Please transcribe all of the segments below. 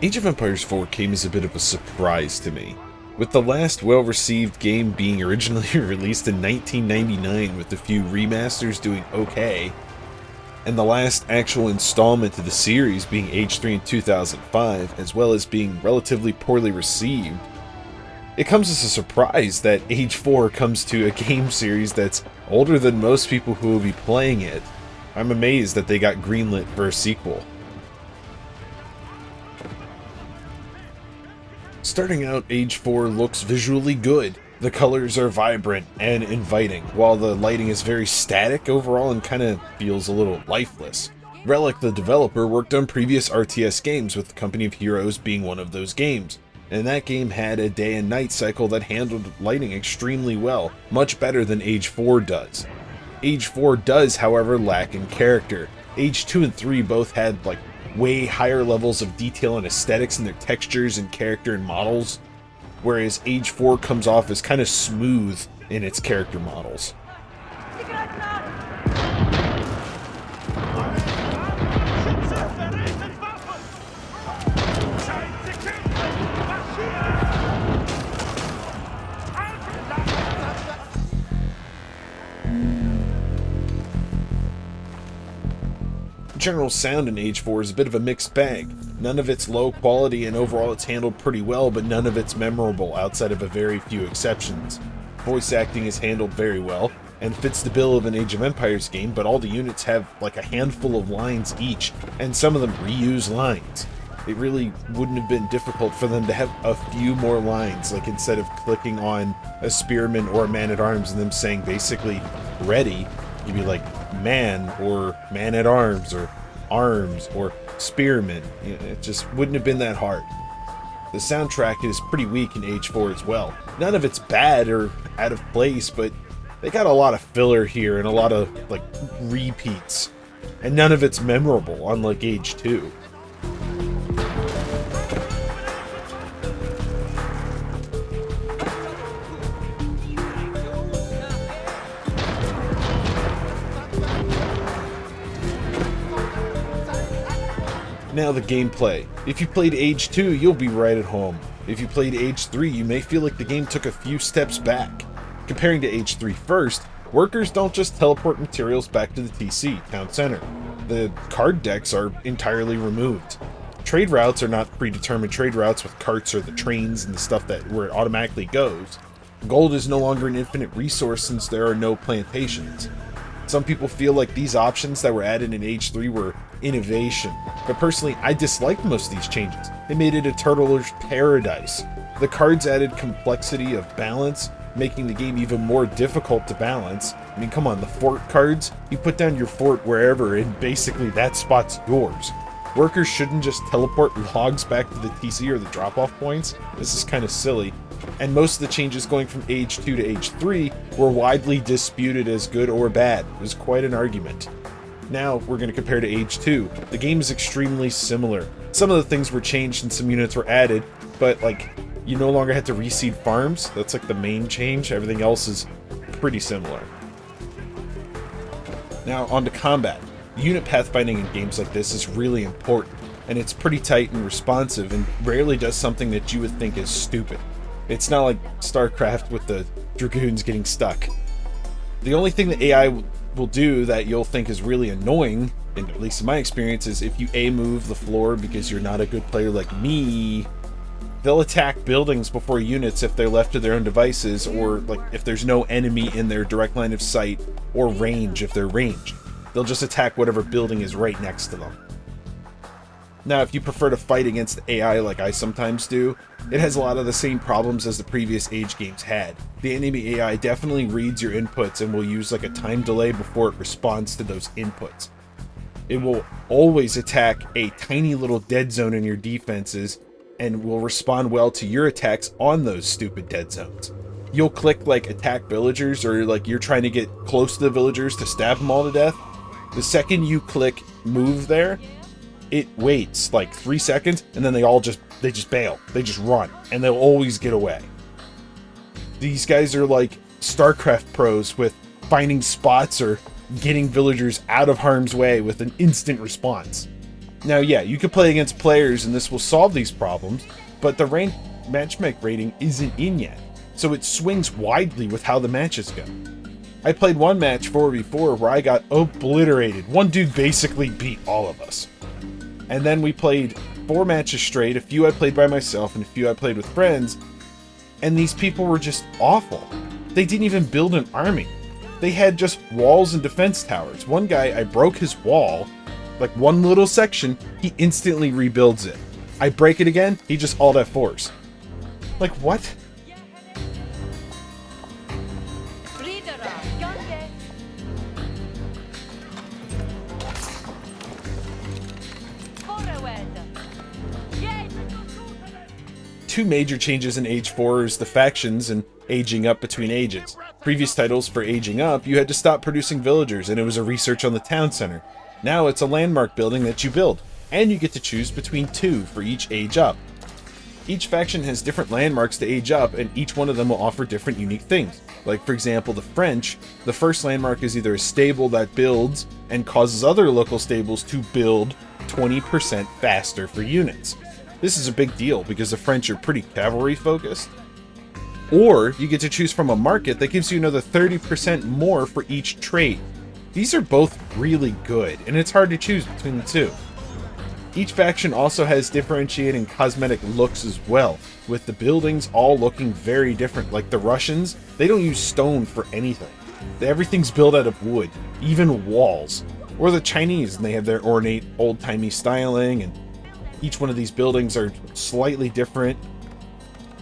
Age of Empires 4 came as a bit of a surprise to me, with the last well-received game being originally released in 1999 with a few remasters doing okay, and the last actual installment to the series being Age 3 in 2005, as well as being relatively poorly received. It comes as a surprise that Age 4 comes to a game series that's older than most people who will be playing it. I'm amazed that they got greenlit for a sequel. Starting out, Age 4 looks visually good. The colors are vibrant and inviting, while the lighting is very static overall and kind of feels a little lifeless. Relic, the developer, worked on previous RTS games, with Company of Heroes being one of those games, and that game had a day and night cycle that handled lighting extremely well, much better than Age 4 does. Age 4 does, however, lack in character. Age 2 and 3 both had way higher levels of detail and aesthetics in their textures and character and models, whereas Age 4 comes off as kind of smooth in its character models. General sound in Age 4 is a bit of a mixed bag. None of it's low quality, and overall it's handled pretty well, but none of it's memorable outside of a very few exceptions. Voice acting is handled very well, and fits the bill of an Age of Empires game, but all the units have a handful of lines each, and some of them reuse lines. It really wouldn't have been difficult for them to have a few more lines, instead of clicking on a spearman or a man-at-arms and them saying basically, ready, you'd be like, man, or man-at-arms, or arms, or spearman. It just wouldn't have been that hard. The soundtrack is pretty weak in Age 4 as well. None of it's bad or out of place, but they got a lot of filler here and a lot of, repeats. And none of it's memorable, unlike Age 2. Now the gameplay. If you played Age 2, you'll be right at home. If you played Age 3, you may feel like the game took a few steps back. Comparing to Age 3 first, workers don't just teleport materials back to the TC, town center. The card decks are entirely removed. Trade routes are not predetermined trade routes with carts or the trains and the stuff where it automatically goes. Gold is no longer an infinite resource since there are no plantations. Some people feel like these options that were added in Age 3 were innovation, but personally I disliked most of these changes. They made it a turtler's paradise. The cards added complexity of balance, making the game even more difficult to balance. I mean, come on, the fort cards, you put down your fort wherever and basically that spot's yours. Workers shouldn't just teleport logs back to the TC or the drop-off points. This is kind of silly. And most of the changes going from Age 2 to Age 3 were widely disputed as good or bad. It was quite an argument. Now we're going to compare to Age 2. The game is extremely similar. Some of the things were changed and some units were added, but you no longer had to reseed farms. That's the main change. Everything else is pretty similar. Now on to combat. Unit pathfinding in games like this is really important, and it's pretty tight and responsive and rarely does something that you would think is stupid. It's not like StarCraft with the Dragoons getting stuck. The only thing the AI will do that you'll think is really annoying, and at least in my experience, is if you A-move the floor because you're not a good player like me, they'll attack buildings before units if they're left to their own devices, or if there's no enemy in their direct line of sight, or range if they're ranged. They'll just attack whatever building is right next to them. Now, if you prefer to fight against the AI like I sometimes do, it has a lot of the same problems as the previous Age games had. The enemy AI definitely reads your inputs and will use a time delay before it responds to those inputs. It will always attack a tiny little dead zone in your defenses and will respond well to your attacks on those stupid dead zones. You'll click attack villagers, or you're trying to get close to the villagers to stab them all to death. The second you click move there, it waits 3 seconds, and then they just bail. They just run, and they'll always get away. These guys are like StarCraft pros with finding spots or getting villagers out of harm's way with an instant response. Now, yeah, you could play against players and this will solve these problems, but the ranked matchmake rating isn't in yet, so it swings widely with how the matches go. I played one match 4v4 where I got obliterated. One dude basically beat all of us. And then we played 4 matches straight, a few I played by myself and a few I played with friends, and these people were just awful. They didn't even build an army. They had just walls and defense towers. One guy, I broke his wall, like one little section, he instantly rebuilds it. I break it again, he just alt F4s. Like, what? Two major changes in Age 4 is the factions and aging up between ages. Previous titles for aging up, you had to stop producing villagers and it was a research on the town center. Now it's a landmark building that you build, and you get to choose between 2 for each age up. Each faction has different landmarks to age up, and each one of them will offer different unique things. Like, for example, the French, the first landmark is either a stable that builds and causes other local stables to build 20% faster for units. This is a big deal because the French are pretty cavalry focused. Or you get to choose from a market that gives you another 30% more for each trade. These are both really good, and it's hard to choose between the two. Each faction also has differentiating cosmetic looks as well, with the buildings all looking very different. Like the Russians, they don't use stone for anything. Everything's built out of wood, even walls. Or the Chinese, and they have their ornate, old-timey styling, and each one of these buildings are slightly different.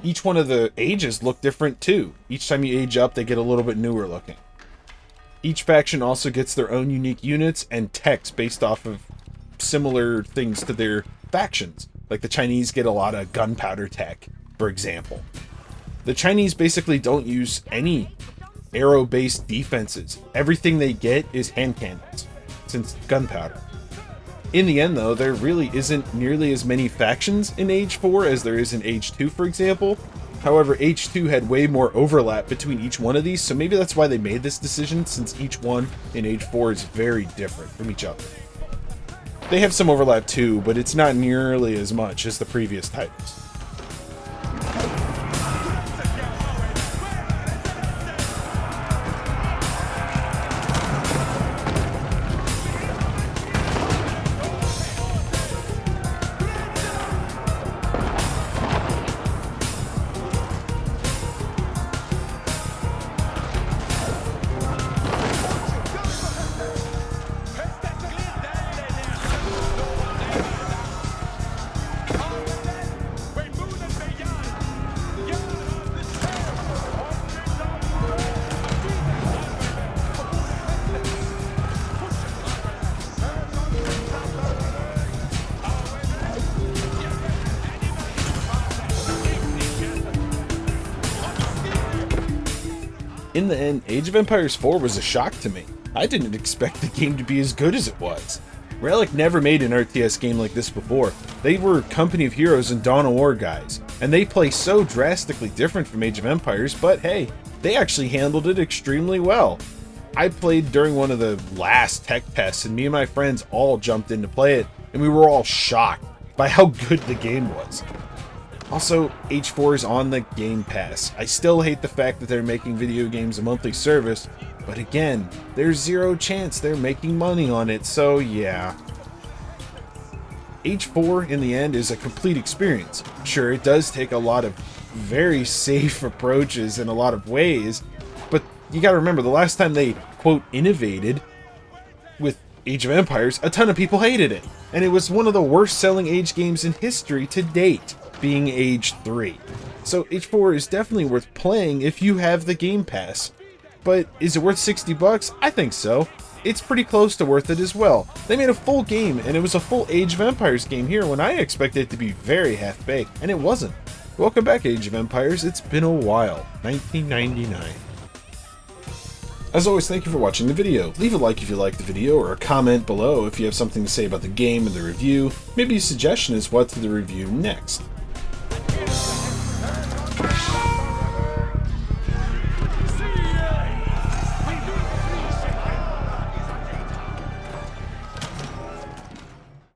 Each one of the ages look different too. Each time you age up, they get a little bit newer looking. Each faction also gets their own unique units and techs based off of similar things to their factions. Like the Chinese get a lot of gunpowder tech, for example. The Chinese basically don't use any arrow-based defenses. Everything they get is hand cannons, since gunpowder. In the end, though, there really isn't nearly as many factions in Age 4 as there is in Age 2, for example. However, Age 2 had way more overlap between each one of these, so maybe that's why they made this decision, since each one in Age 4 is very different from each other. They have some overlap too, but it's not nearly as much as the previous titles. In the end, Age of Empires 4 was a shock to me. I didn't expect the game to be as good as it was. Relic never made an RTS game like this before. They were Company of Heroes and Dawn of War guys, and they play so drastically different from Age of Empires, but hey, they actually handled it extremely well. I played during one of the last tech tests, and me and my friends all jumped in to play it, and we were all shocked by how good the game was. Also, Age 4 is on the Game Pass. I still hate the fact that they're making video games a monthly service, but again, there's zero chance they're making money on it, so yeah. Age 4, in the end, is a complete experience. Sure, it does take a lot of very safe approaches in a lot of ways, but you gotta remember, the last time they, quote, innovated with Age of Empires, a ton of people hated it, and it was one of the worst selling Age games in history to date, being Age 3. So Age 4 is definitely worth playing if you have the Game Pass. But is it worth $60? I think so. It's pretty close to worth it as well. They made a full game, and it was a full Age of Empires game here when I expected it to be very half-baked, and it wasn't. Welcome back, Age of Empires. It's been a while. 1999. As always, thank you for watching the video. Leave a like if you liked the video, or a comment below if you have something to say about the game and the review. Maybe a suggestion is what to the review next.